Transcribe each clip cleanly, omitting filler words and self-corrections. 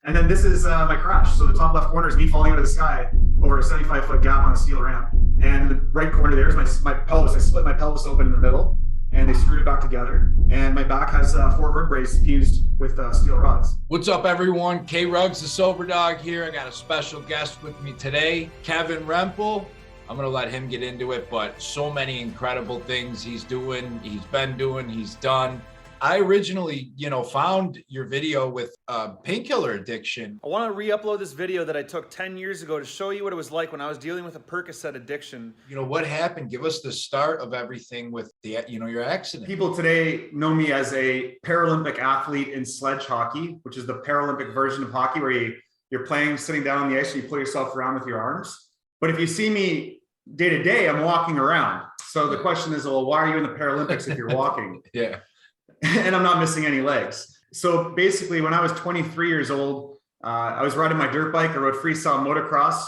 And then this is my crash. So the top left corner is me falling out of the sky over a 75-foot gap on a steel ramp. And the right corner there is my pelvis. I split my pelvis open in the middle and they screwed it back together. And my back has 4 vertebrae fused with steel rods. What's up, everyone? K Ruggs, the Soberdog here. I got a special guest with me today, Kevin Rempel. I'm going to let him get into it, but so many incredible things he's doing, he's been doing, he's done. I originally, found your video with painkiller addiction. I want to re-upload this video that I took 10 years ago to show you what it was like when I was dealing with a Percocet addiction. What happened? Give us the start of everything with the, your accident. People today know me as a Paralympic athlete in Sledge Hockey, which is the Paralympic version of hockey where you're playing, sitting down on the ice and you pull yourself around with your arms. But if you see me day to day, I'm walking around. So the question is, well, why are you in the Paralympics if you're walking? Yeah. And I'm not missing any legs. So basically, when I was 23 years old, I was riding my dirt bike. I rode freestyle motocross.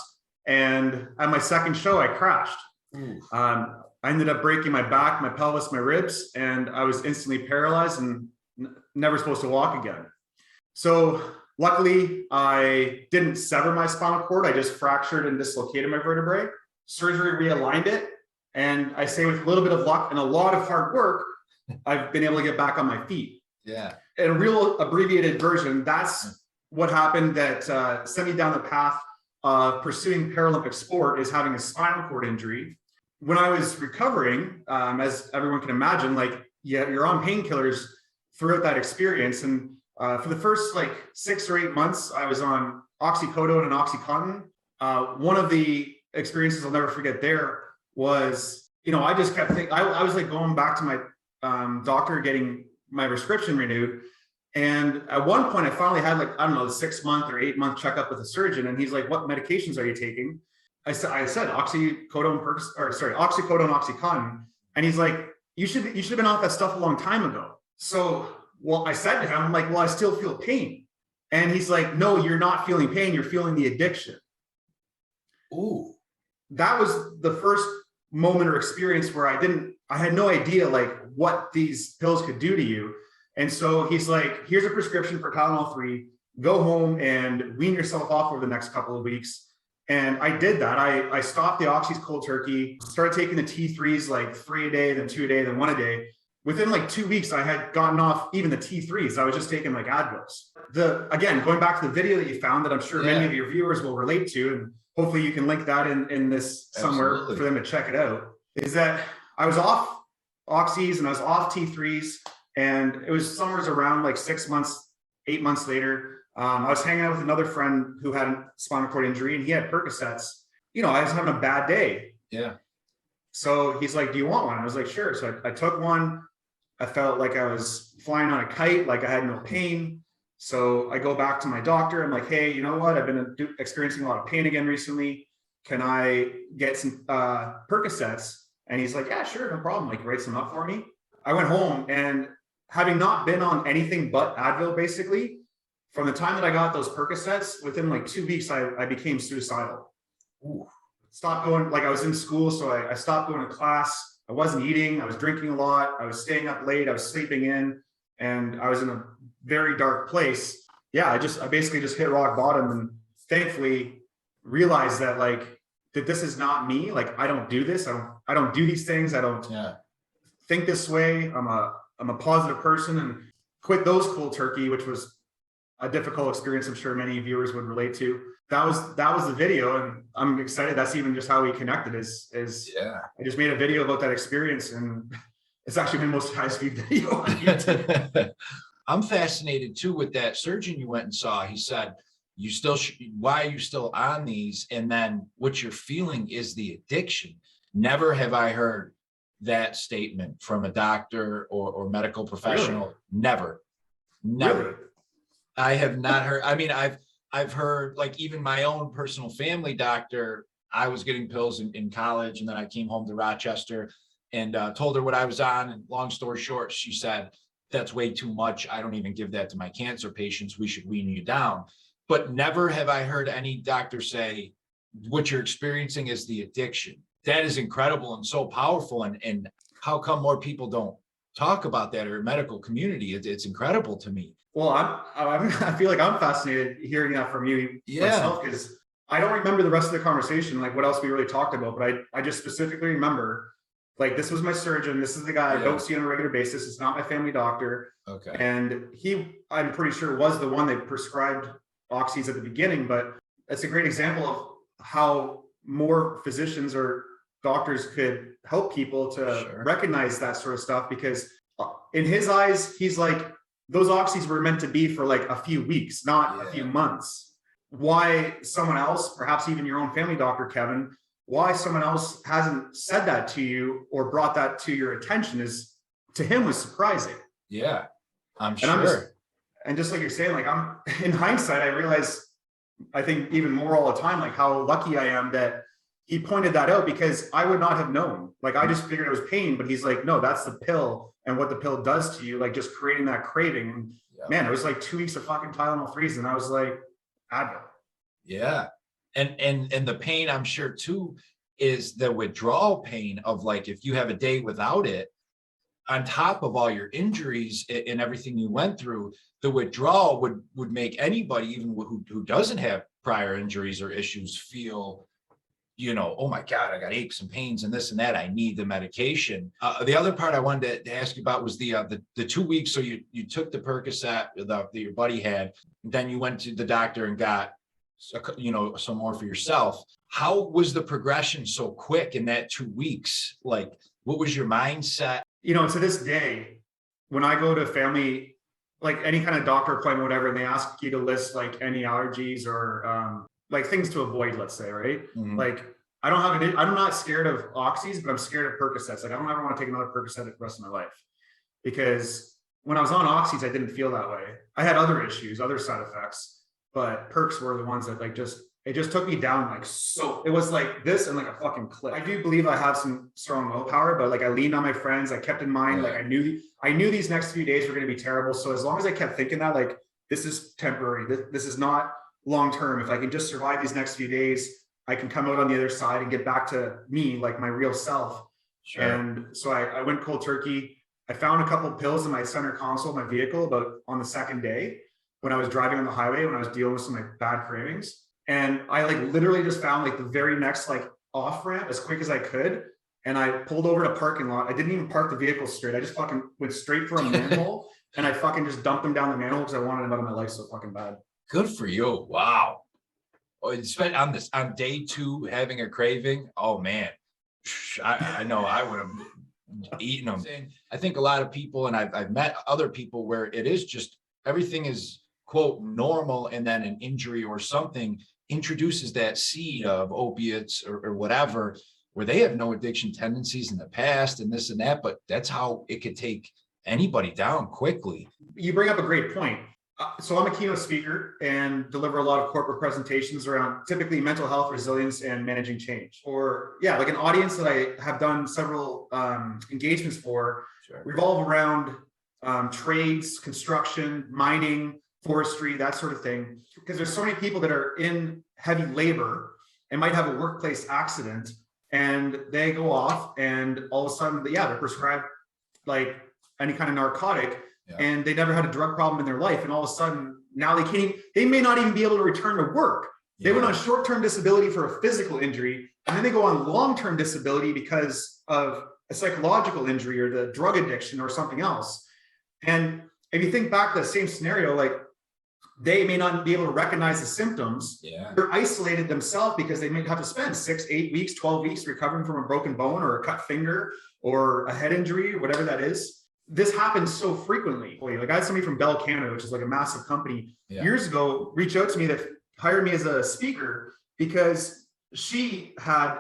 And at my second show, I crashed. I ended up breaking my back, my pelvis, my ribs, and I was instantly paralyzed and never supposed to walk again. So luckily, I didn't sever my spinal cord. I just fractured and dislocated my vertebrae. Surgery realigned it. And I say with a little bit of luck and a lot of hard work, I've been able to get back on my feet. Yeah. In a real abbreviated version, that's what happened that sent me down the path of pursuing Paralympic sport, is having a spinal cord injury. When I was recovering, as everyone can imagine, you're on painkillers throughout that experience. And for the first 6 or 8 months, I was on oxycodone and OxyContin. One of the experiences I'll never forget there was, I just kept thinking, I was going back to my doctor, getting my prescription renewed. And at one point I finally had the 6-month or 8-month checkup with a surgeon. And he's like, what medications are you taking? I said oxycodone, OxyContin. And he's like, you should have been off that stuff a long time ago. So, I said to him, I'm like, well, I still feel pain. And he's like, no, you're not feeling pain. You're feeling the addiction. Ooh. That was the first moment or experience where I had no idea what these pills could do to you. And so he's like, here's a prescription for Tylenol 3, go home and wean yourself off over the next couple of weeks. And I did that. I stopped the oxys cold turkey, started taking the T3s 3 a day, then 2 a day, then 1 a day. Within 2 weeks, I had gotten off even the T3s. I was just taking Advils. Again, going back to the video that you found that I'm sure many of your viewers will relate to, and hopefully you can link that in this somewhere. Absolutely. For them to check it out, is that I was off oxys and I was off T3s, and it was somewhere around 6 months, 8 months later. I was hanging out with another friend who had a spinal cord injury and he had Percocets. I was having a bad day. Yeah. So he's like, do you want one? I was like, sure. So I took one. I felt like I was flying on a kite, I had no pain. So I go back to my doctor. I'm like, hey, you know what? I've been experiencing a lot of pain again recently. Can I get some Percocets? And he's like, yeah, sure, no problem. Write some up for me. I went home, and having not been on anything but Advil, basically, from the time that I got those Percocets, within 2 weeks, I became suicidal. Ooh. Stopped going, I was in school, so I stopped going to class. I wasn't eating. I was drinking a lot. I was staying up late. I was sleeping in, and I was in a very dark place. Yeah, I basically just hit rock bottom, and thankfully realized that that this is not me. I don't do this. I don't do these things. I don't think this way. I'm a positive person, and quit those cold turkey, which was a difficult experience. I'm sure many viewers would relate to. That was the video, and I'm excited. That's even just how we connected. I just made a video about that experience, and it's actually my most highest viewed video on YouTube. I'm fascinated too with that surgeon you went and saw. He said, why are you still on these? And then what you're feeling is the addiction. Never have I heard that statement from a doctor or medical professional. Really? Never. Really? I have not heard. I mean, I've heard even my own personal family doctor. I was getting pills in college, and then I came home to Rochester and told her what I was on. And long story short, she said, that's way too much. I don't even give that to my cancer patients. We should wean you down. But never have I heard any doctor say, what you're experiencing is the addiction. That is incredible and so powerful. And how come more people don't talk about that, or medical community? It's incredible to me. Well, I feel like I'm fascinated hearing that from you myself, because I don't remember the rest of the conversation, like what else we really talked about, but I just specifically remember, like, this was my surgeon. This is the guy I don't see on a regular basis. It's not my family doctor. Okay. And I'm pretty sure, was the one that prescribed oxys at the beginning, but that's a great example of how more physicians or doctors could help people to recognize that sort of stuff, because in his eyes, he's like, those oxys were meant to be for like a few weeks, not a few months. Why someone else, perhaps even your own family doctor, Kevin, why someone else hasn't said that to you or brought that to your attention is, to him, was surprising. Yeah, I'm sure. And just like you're saying, like, I'm in hindsight, I realize, I think even more all the time, like how lucky I am that he pointed that out, because I would not have known. Like, I just figured it was pain, but he's like, no, that's the pill and what the pill does to you, like just creating that craving. Man, it was like 2 weeks of fucking Tylenol 3s, and I was like, Advil. Yeah. And the pain, I'm sure too, is the withdrawal pain of, like, if you have a day without it, on top of all your injuries and everything you went through, the withdrawal would make anybody, even who doesn't have prior injuries or issues, feel, you know, oh my God, I got aches and pains and this and that, I need the medication. The other part I wanted to ask you about was the 2 weeks. So you took the Percocet that your buddy had, then you went to the doctor and got, you know, some more for yourself. How was the progression so quick in that 2 weeks? Like, what was your mindset? You know, to this day, when I go to family, like any kind of doctor appointment, whatever, and they ask you to list like any allergies or like things to avoid, let's say, right? Mm-hmm. Like, I'm not scared of oxys, but I'm scared of Percocets. Like, I don't ever want to take another Percocet the rest of my life, because when I was on oxys, I didn't feel that way. I had other issues, other side effects, but perks were the ones that like it just took me down. Like, so it was like this and like a fucking cliff. I do believe I have some strong willpower, but like I leaned on my friends. I kept in mind, like I knew these next few days were going to be terrible. So as long as I kept thinking that, like, this is temporary, this is not long-term. If I can just survive these next few days, I can come out on the other side and get back to me, like my real self. Sure. And so I went cold turkey. I found a couple of pills in my center console of my vehicle about on the second day when I was driving on the highway, when I was dealing with some of my bad cravings. And I like literally just found like the very next like off ramp as quick as I could. And I pulled over to a parking lot. I didn't even park the vehicle straight. I just fucking went straight for a manhole and I fucking just dumped them down the manhole because I wanted them out of my life so fucking bad. Good for you. Wow. Oh, spent on day 2 having a craving. Oh man, I know I would have eaten them. I think a lot of people, and I've met other people where it is just everything is quote normal, and then an injury or something introduces that seed of opiates or whatever, where they have no addiction tendencies in the past and this and that, but that's how it could take anybody down quickly. You bring up a great point. So I'm a keynote speaker and deliver a lot of corporate presentations around typically mental health, resilience, and managing change. Or like an audience that I have done several engagements for revolve around trades, construction, mining, forestry, that sort of thing. Because there's so many people that are in heavy labor and might have a workplace accident, and they go off and all of a sudden, they're prescribed like any kind of narcotic. And they never had a drug problem in their life. And all of a sudden now they may not even be able to return to work. They went on short-term disability for a physical injury, and then they go on long-term disability because of a psychological injury or the drug addiction or something else. And if you think back to the same scenario, like they may not be able to recognize the symptoms. They're isolated themselves because they may have to spend 6, 8 weeks, 12 weeks recovering from a broken bone or a cut finger or a head injury or whatever that is. This happens so frequently. Like I had somebody from Bell Canada, which is like a massive company, years ago, reach out to me that hired me as a speaker because she had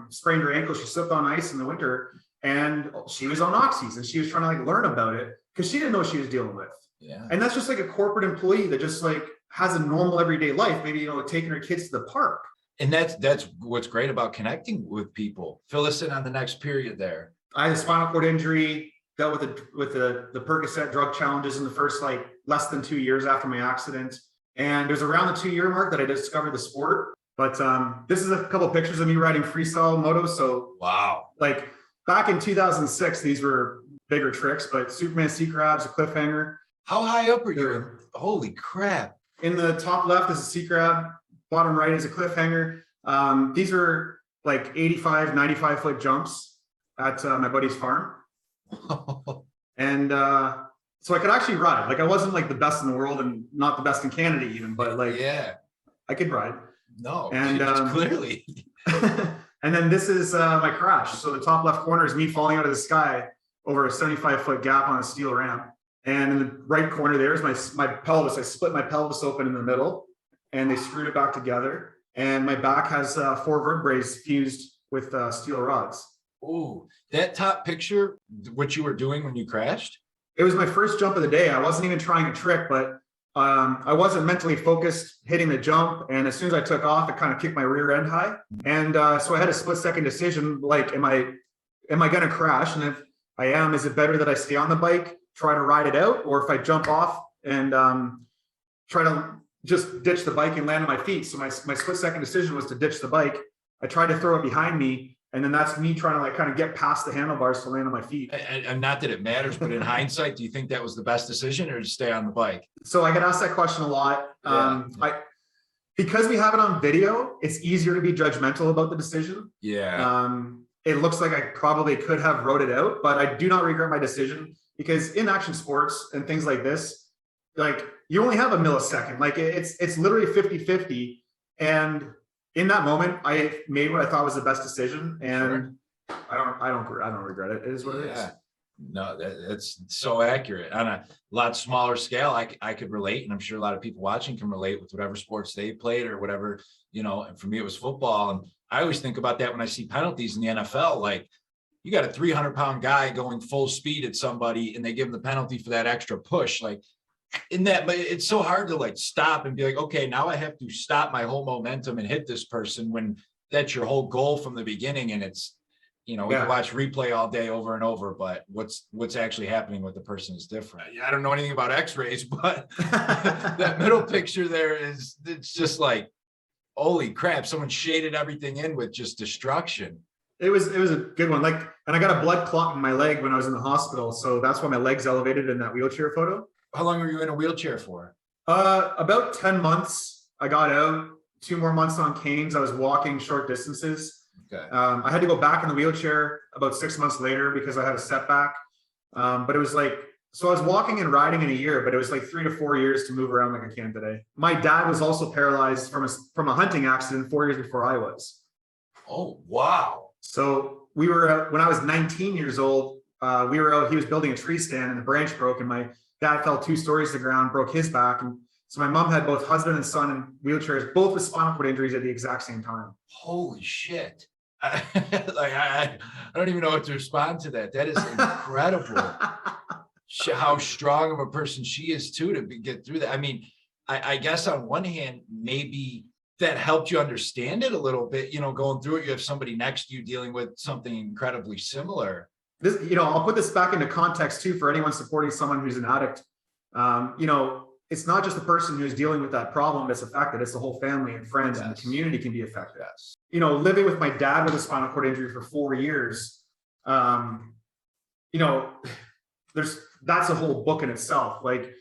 sprained her ankle. She slipped on ice in the winter and she was on oxys and she was trying to like learn about it because she didn't know what she was dealing with. And that's just like a corporate employee that just like has a normal everyday life, maybe, taking her kids to the park. And that's what's great about connecting with people. Fill us in on the next period there. I had a spinal cord injury. Dealt with the Percocet drug challenges in the first like less than 2 years after my accident. And it was around the 2-year mark that I discovered the sport. But this is a couple of pictures of me riding freestyle moto. So wow, like back in 2006, these were bigger tricks, but Superman sea crabs, a cliffhanger. How high up are you? Holy crap. In the top left is a sea crab. Bottom right is a cliffhanger. These are like 85, 95 foot jumps at my buddy's farm. And so I could actually ride. Like I wasn't like the best in the world and not the best in Canada even, but like yeah, I could ride. No, and clearly. And then this is my crash. So the top left corner is me falling out of the sky over a 75-foot gap on a steel ramp. And in the right corner there is my pelvis. I split my pelvis open in the middle and they screwed it back together. And my back has 4 vertebrae fused with steel rods. Oh, that top picture, what you were doing when you crashed? It was my first jump of the day. I wasn't even trying a trick, but I wasn't mentally focused hitting the jump. And as soon as I took off, it kind of kicked my rear end high. And so I had a split-second decision, like, am I going to crash? And if I am, is it better that I stay on the bike, try to ride it out? Or if I jump off and try to just ditch the bike and land on my feet? So my split-second decision was to ditch the bike. I tried to throw it behind me. And then that's me trying to like kind of get past the handlebars to land on my feet. And not that it matters, but in hindsight, do you think that was the best decision or to stay on the bike? So I get asked that question a lot. Because we have it on video, it's easier to be judgmental about the decision. Yeah. It looks like I probably could have wrote it out, but I do not regret my decision because in action sports and things like this, like you only have a millisecond. Like it's literally 50-50. And in that moment, I made what I thought was the best decision, and sure. I don't regret it. It is what it is. No, that's so accurate. On a lot smaller scale, I could relate, and I'm sure a lot of people watching can relate with whatever sports they played or whatever, you know. And for me, it was football, and I always think about that when I see penalties in the NFL. Like, you got a 300-pound guy going full speed at somebody, and they give him the penalty for that extra push, like. In that, but it's so hard to like stop and be like, okay, now I have to stop my whole momentum and hit this person when that's your whole goal from the beginning. And it's, you know, we can watch replay all day over and over, but what's actually happening with the person is different. I don't know anything about x-rays, but that middle picture there it's just like, holy crap, someone shaded everything in with just destruction. It was a good one. Like, and I got a blood clot in my leg when I was in the hospital. So that's why my leg's elevated in that wheelchair photo. How long were you in a wheelchair for? About 10 months. I got out, 2 more months on canes. I was walking short distances. Okay. I had to go back in the wheelchair about 6 months later because I had a setback. But it was like, so I was walking and riding in a year, but it was like 3 to 4 years to move around like I can today. My dad was also paralyzed from a hunting accident 4 years before I was. Oh, wow. So we were out, when I was 19 years old, we were out, he was building a tree stand and the branch broke and my dad fell 2 stories to the ground, broke his back. And so my mom had both husband and son in wheelchairs, both with spinal cord injuries at the exact same time. Holy shit. I don't even know what to respond to that. That is incredible. How strong of a person she is too, to get through that. I mean, I guess on one hand, maybe that helped you understand it a little bit, you know, going through it, you have somebody next to you dealing with something incredibly similar. This, you know, I'll put this back into context too for anyone supporting someone who's an addict. You know, it's not just the person who's dealing with that problem that's affected, it's the whole family and friends and the community can be affected. You know, living with my dad with a spinal cord injury for 4 years, you know, that's a whole book in itself. Like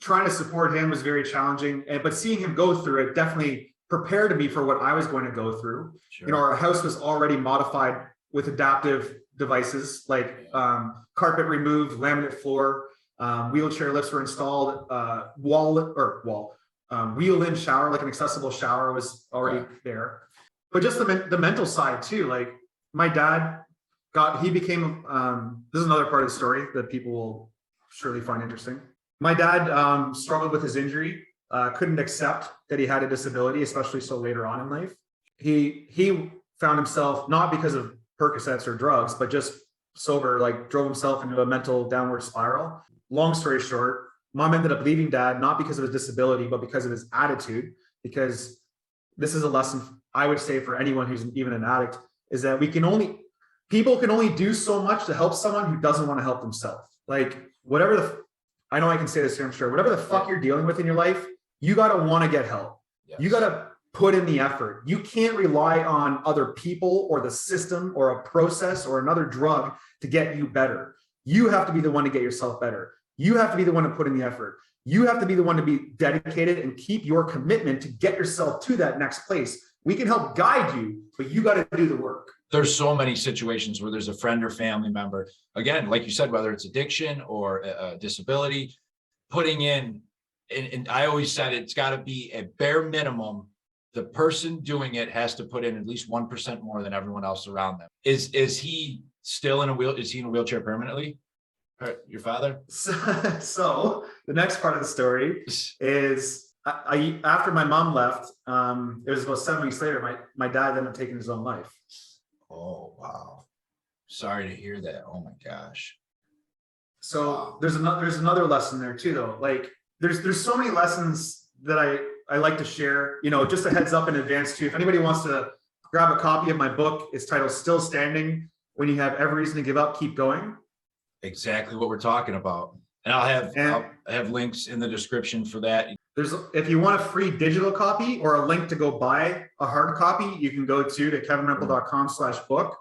trying to support him was very challenging, but seeing him go through it definitely prepared me for what I was going to go through. Sure. You know, our house was already modified with adaptive devices like carpet removed, laminate floor, wheelchair lifts were installed, wheel-in shower, like an accessible shower was already there. But just the mental side too, like my dad became, this is another part of the story that people will surely find interesting. My dad struggled with his injury, couldn't accept that he had a disability, especially so later on in life. He found himself, not because of Percocets or drugs, but just sober, like drove himself into a mental downward spiral. Long story short, mom ended up leaving dad, not because of his disability, but because of his attitude, because this is a lesson I would say for anyone who's even an addict, is that people can only do so much to help someone who doesn't want to help themselves. Like I know I can say this here, I'm sure, whatever the fuck you're dealing with in your life, you got to want to get help. Yes. You got to put in the effort. You can't rely on other people or the system or a process or another drug to get you better. You have to be the one to get yourself better. You have to be the one to put in the effort. You have to be the one to be dedicated and keep your commitment to get yourself to that next place. We can help guide you, but you got to do the work. There's so many situations where there's a friend or family member, again, like you said, whether it's addiction or a disability, putting in, and I always said it's got to be a bare minimum. The person doing it has to put in at least 1% more than everyone else around them. Is he still in a is he in a wheelchair permanently? Your father? So the next part of the story is I after my mom left, it was about 7 weeks later, my dad ended up taking his own life. Oh, wow. Sorry to hear that. Oh my gosh. So wow. there's another lesson there too, though. Like there's so many lessons that I like to share, you know, just a heads up in advance too. If anybody wants to grab a copy of my book, it's titled Still Standing: When You Have Every Reason to Give Up, Keep Going. Exactly what we're talking about. And I'll have links in the description for that. If you want a free digital copy or a link to go buy a hard copy, you can go to kevinrempel.com/book.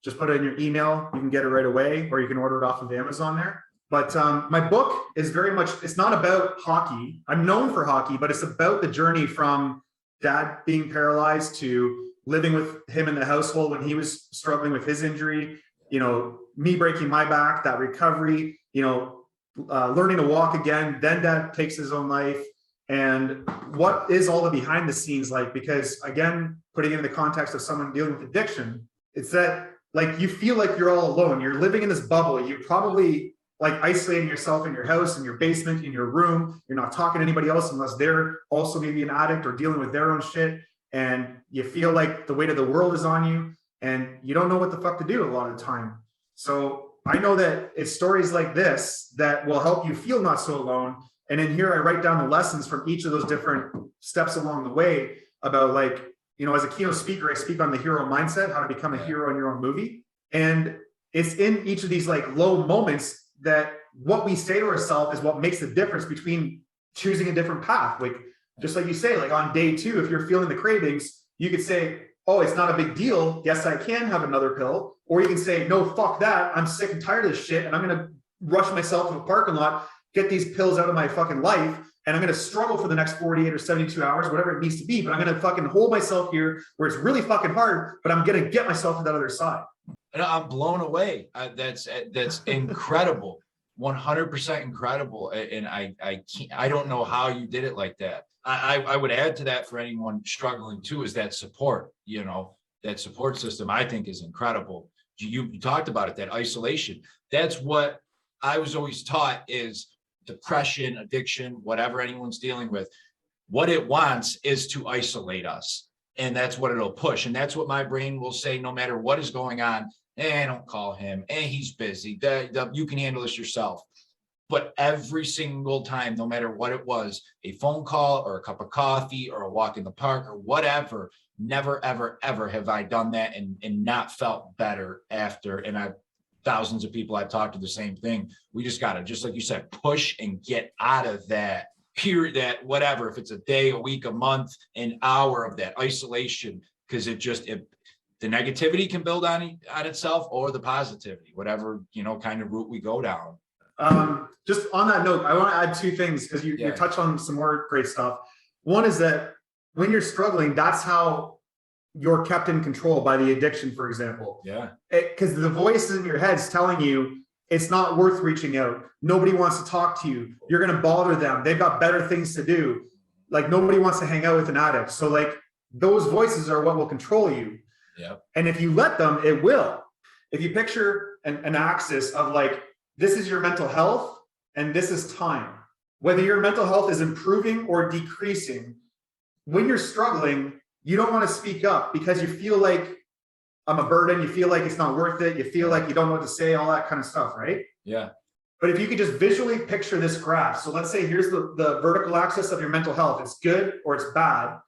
Just put it in your email. You can get it right away, or you can order it off of Amazon there. But my book is very much, it's not about hockey. I'm known for hockey, but it's about the journey from dad being paralyzed to living with him in the household when he was struggling with his injury, you know, me breaking my back, that recovery, you know, learning to walk again, then dad takes his own life. And what is all the behind the scenes like? Because again, putting it in the context of someone dealing with addiction, it's that like you feel like you're all alone. You're living in this bubble. You're probably like isolating yourself in your house, in your basement, in your room. You're not talking to anybody else unless they're also maybe an addict or dealing with their own shit. And you feel like the weight of the world is on you and you don't know what the fuck to do a lot of the time. So I know that it's stories like this that will help you feel not so alone. And in here, I write down the lessons from each of those different steps along the way about, like, you know, as a keynote speaker, I speak on the hero mindset, how to become a hero in your own movie. And it's in each of these like low moments that what we say to ourselves is what makes the difference between choosing a different path. Like, just like you say, like on day 2, if you're feeling the cravings, you could say, oh, it's not a big deal. Yes, I can have another pill. Or you can say, no, fuck that. I'm sick and tired of this shit. And I'm going to rush myself to a parking lot, get these pills out of my fucking life. And I'm going to struggle for the next 48 or 72 hours, whatever it needs to be. But I'm going to fucking hold myself here where it's really fucking hard, but I'm going to get myself to that other side. And I'm blown away. That's incredible. 100% incredible. And I don't know how you did it like that. I would add to that for anyone struggling too, is that support, you know, that support system I think is incredible. You talked about it, that isolation. That's what I was always taught is depression, addiction, whatever anyone's dealing with. What it wants is to isolate us. And that's what it'll push. And that's what my brain will say, no matter what is going on. Don't call him. He's busy. You can handle this yourself. But every single time, no matter what it was, a phone call or a cup of coffee or a walk in the park or whatever, never, ever, ever have I done that and not felt better after. And thousands of people I've talked to the same thing. We just got to, just like you said, push and get out of that period, that whatever, if it's a day, a week, a month, an hour of that isolation, because the negativity can build on itself, or the positivity, whatever, you know, kind of route we go down. Just on that note, I want to add 2 things because you touched on some more great stuff. One is that when you're struggling, that's how you're kept in control by the addiction, for example. Yeah. Because the voice in your head's telling you it's not worth reaching out. Nobody wants to talk to you. You're going to bother them. They've got better things to do. Like, nobody wants to hang out with an addict. So like those voices are what will control you. Yeah. And if you let them, it will. If you picture an axis of like, this is your mental health and this is time. Whether your mental health is improving or decreasing, when you're struggling, you don't want to speak up because you feel like I'm a burden. You feel like it's not worth it. You feel like you don't know what to say, all that kind of stuff, right? Yeah. But if you could just visually picture this graph. So let's say here's the vertical axis of your mental health. It's good or it's bad.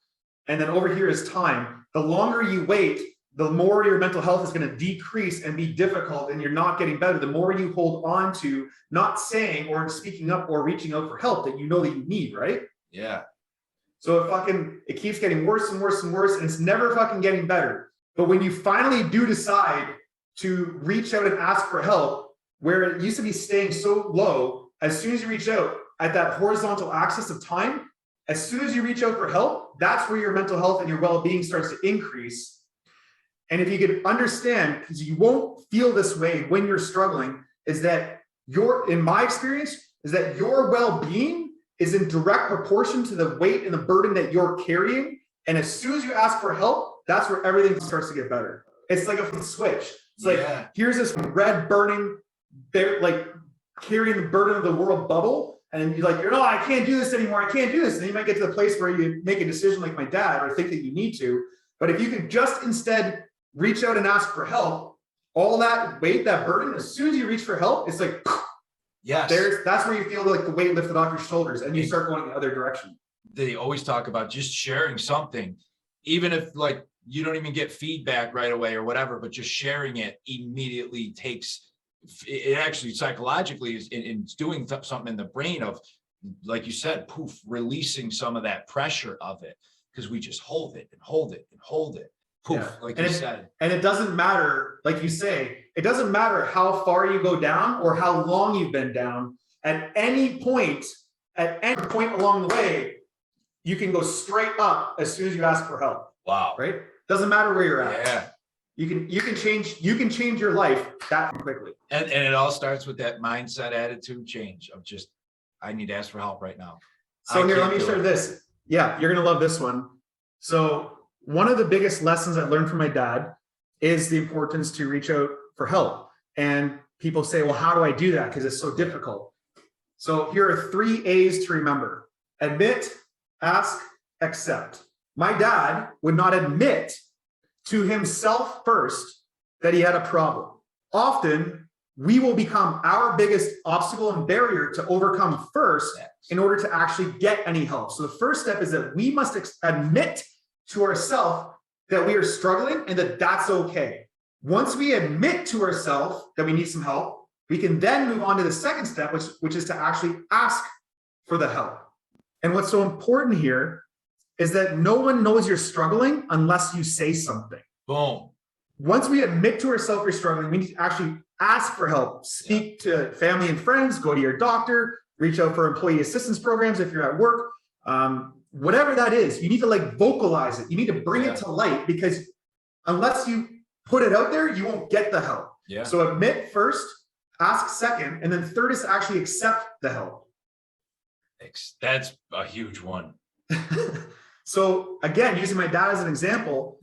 And then over here is time. The longer you wait, the more your mental health is going to decrease and be difficult and you're not getting better. The more you hold on to not saying or speaking up or reaching out for help that you know that you need, right? Yeah. So it keeps getting worse and worse and worse, and it's never fucking getting better. But when you finally do decide to reach out and ask for help, where it used to be staying so low, as soon as you reach out at that horizontal axis of time, as soon as you reach out for help, that's where your mental health and your well-being starts to increase. And if you can understand, because you won't feel this way when you're struggling, is that in my experience, is that your well-being is in direct proportion to the weight and the burden that you're carrying. And as soon as you ask for help, that's where everything starts to get better. It's like a switch. It's like, here's this red burning, like carrying the burden of the world bubble. And you're like, no, I can't do this anymore. I can't do this. And then you might get to the place where you make a decision like my dad, or think that you need to. But if you can just instead reach out and ask for help, all that weight, that burden, as soon as you reach for help, it's like, yes, that's where you feel like the weight lifted off your shoulders and you start going the other direction. They always talk about just sharing something, even if like you don't even get feedback right away or whatever, but just sharing it immediately takes, it actually psychologically is in doing something in the brain of, like you said, poof, releasing some of that pressure of it, because we just hold it and hold it and hold it. Poof, like you said. And it doesn't matter, like you say, it doesn't matter how far you go down or how long you've been down. At any point along the way, you can go straight up as soon as you ask for help. Wow. Right? Doesn't matter where you're at. Yeah. You can change your life that quickly. And it all starts with that mindset attitude change of just, I need to ask for help right now. So here, let me share this. Yeah, you're gonna love this one. So one of the biggest lessons I learned from my dad is the importance to reach out for help. And people say, well, how do I do that? Because it's so difficult. So here are 3 A's to remember: admit, ask, accept. My dad would not admit to himself first that he had a problem. Often we will become our biggest obstacle and barrier to overcome first in order to actually get any help. So the first step is that we must admit to ourselves that we are struggling and that that's okay. Once we admit to ourselves that we need some help, we can then move on to the second step, which is to actually ask for the help. And what's so important here is that no one knows you're struggling unless you say something. Boom. Once we admit to ourselves we're struggling, we need to actually ask for help. Speak to family and friends, go to your doctor, reach out for employee assistance programs if you're at work. Whatever that is, you need to like vocalize it. You need to bring it to light, because unless you put it out there, you won't get the help. Yeah. So admit first, ask second, and then third is to actually accept the help. That's a huge one. So again, using my dad as an example,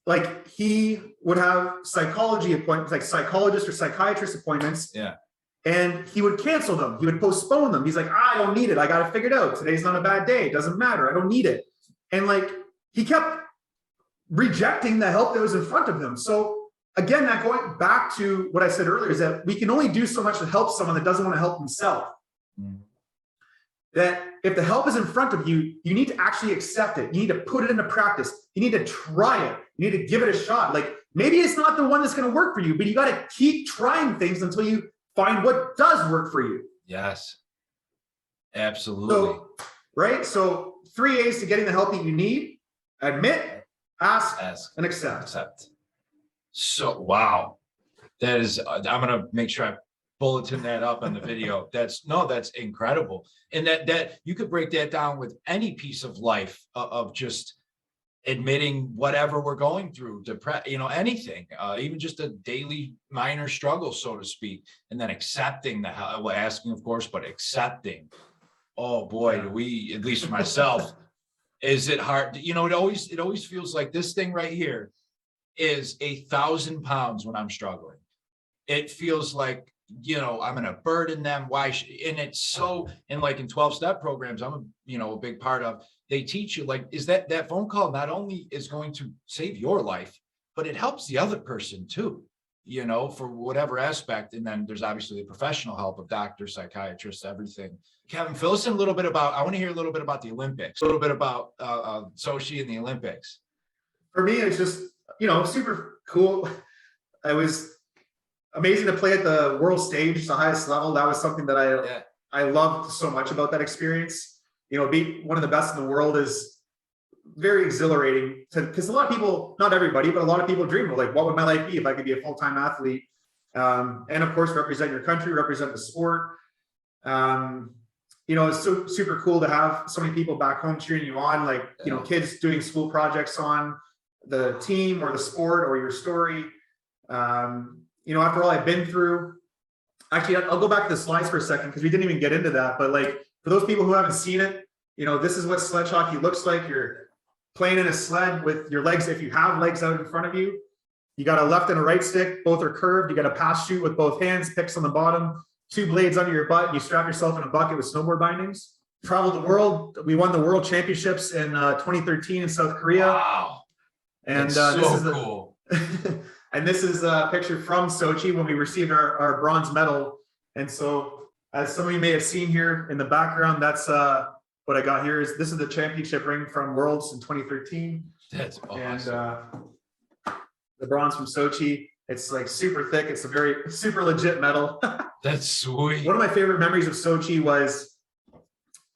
like he would have psychology appointments, like psychologist or psychiatrist appointments. Yeah. And he would cancel them. He would postpone them. He's like, I don't need it. I got it figured out. Today's not a bad day. It doesn't matter. I don't need it. And like, he kept rejecting the help that was in front of him. So again, that going back to what I said earlier is that we can only do so much to help someone that doesn't want to help himself. That if the help is in front of you, you need to actually accept it. You need to put it into practice. You need to try it. You need to give it a shot. Like maybe it's not the one that's going to work for you, but you got to keep trying things until you find what does work for you. Yes, absolutely. Right? So 3 A's to getting the help that you need: admit, ask, and accept. So, wow. That is, I'm going to make sure I bulletin that up on the video. That's incredible. And that you could break that down with any piece of life, of just admitting whatever we're going through, anything, even just a daily minor struggle, so to speak, and then accepting the help, asking, of course, but accepting. Oh boy, do we, at least for myself, is it hard? It always feels like this thing right here is 1,000 pounds when I'm struggling. It feels like, I'm going to burden them. Why? And it's so, and like in 12-step programs, I'm a big part of, they teach you like, is that phone call not only is going to save your life, but it helps the other person too, for whatever aspect. And then there's obviously the professional help of doctors, psychiatrists, everything. Kevin, fill us in a little bit about, I want to hear a little bit about the Olympics, a little bit about Sochi and the Olympics. For me, it's just, super cool. It was amazing to play at the world stage, the highest level. That was something that I loved so much about that experience. Be one of the best in the world is very exhilarating, because a lot of people, not everybody, but a lot of people dream of like, what would my life be if I could be a full-time athlete? And of course, represent your country, represent the sport. You know, it's super cool to have so many people back home cheering you on, like, you know, kids doing school projects on the team or the sport or your story. You know, after all I've been through, actually, I'll go back to the slides for a second because we didn't even get into that. But like, for those people who haven't seen it, you know, this is what sledge hockey looks like. You're playing in a sled with your legs, if you have legs out in front of you. You got a left and a right stick, both are curved. You got a pass shoot with both hands, picks on the bottom, 2 blades under your butt. You strap yourself in a bucket with snowboard bindings. Traveled the world. We won the world championships in 2013 in South Korea. Wow. And That's this so is cool. And this is a picture from Sochi when we received our bronze medal. And so, as some of you may have seen here in the background, that's what I got here. This is the championship ring from Worlds in 2013. That's awesome. And the bronze from Sochi. It's like super thick. It's a very super legit medal. That's sweet. One of my favorite memories of Sochi was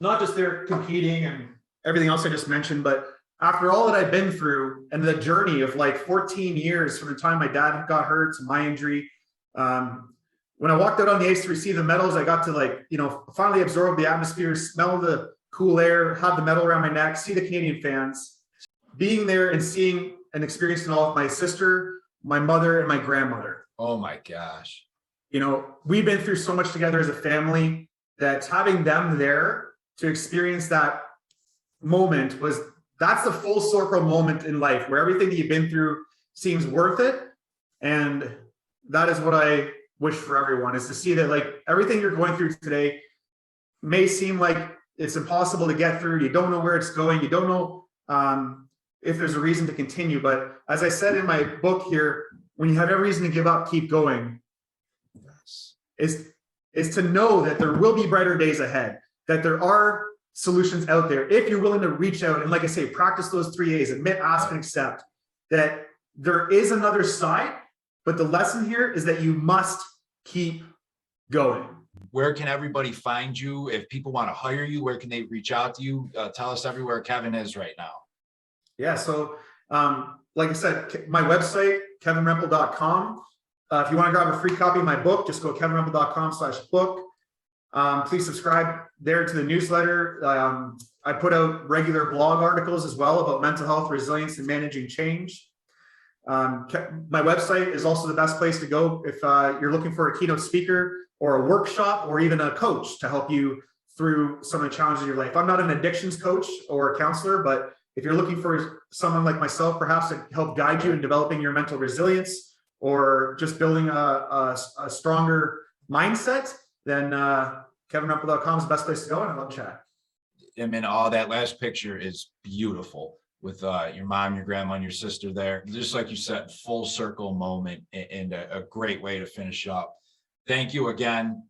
not just there competing and everything else I just mentioned, but after all that I've been through and the journey of like 14 years from the time my dad got hurt to my injury, when I walked out on the ice to receive the medals, I got to, like, you know, finally absorb the atmosphere, smell the cool air, have the medal around my neck, see the Canadian fans. Being there and seeing and experiencing all of my sister, my mother, and my grandmother. Oh my gosh. You know, we've been through so much together as a family that having them there to experience that moment that's the full circle moment in life where everything that you've been through seems worth it. And that is what I wish for everyone, is to see that, like, everything you're going through today may seem like it's impossible to get through. You don't know where it's going. You don't know if there's a reason to continue. But as I said in my book here, when you have every reason to give up, keep going. Is to know that there will be brighter days ahead, that there are solutions out there if you're willing to reach out and, like I say, practice those 3 A's: admit, ask, and accept. That there is another side, but the lesson here is that you must keep going. Where can everybody find you? If people want to hire you, where can they reach out to you? Tell us everywhere Kevin is right now. Yeah, so like I said, my website, kevinrempel.com. If you want to grab a free copy of my book, just go kevinrempel.com/book. Please subscribe there to the newsletter. I put out regular blog articles as well about mental health, resilience, and managing change. My website is also the best place to go if you're looking for a keynote speaker or a workshop or even a coach to help you through some of the challenges of your life. I'm not an addictions coach or a counselor, but if you're looking for someone like myself, perhaps to help guide you in developing your mental resilience or just building a stronger mindset, then kevinrempel.com is the best place to go, and I love chat. I mean, all that last picture is beautiful with your mom, your grandma, and your sister there. Just like you said, full circle moment and a great way to finish up. Thank you again.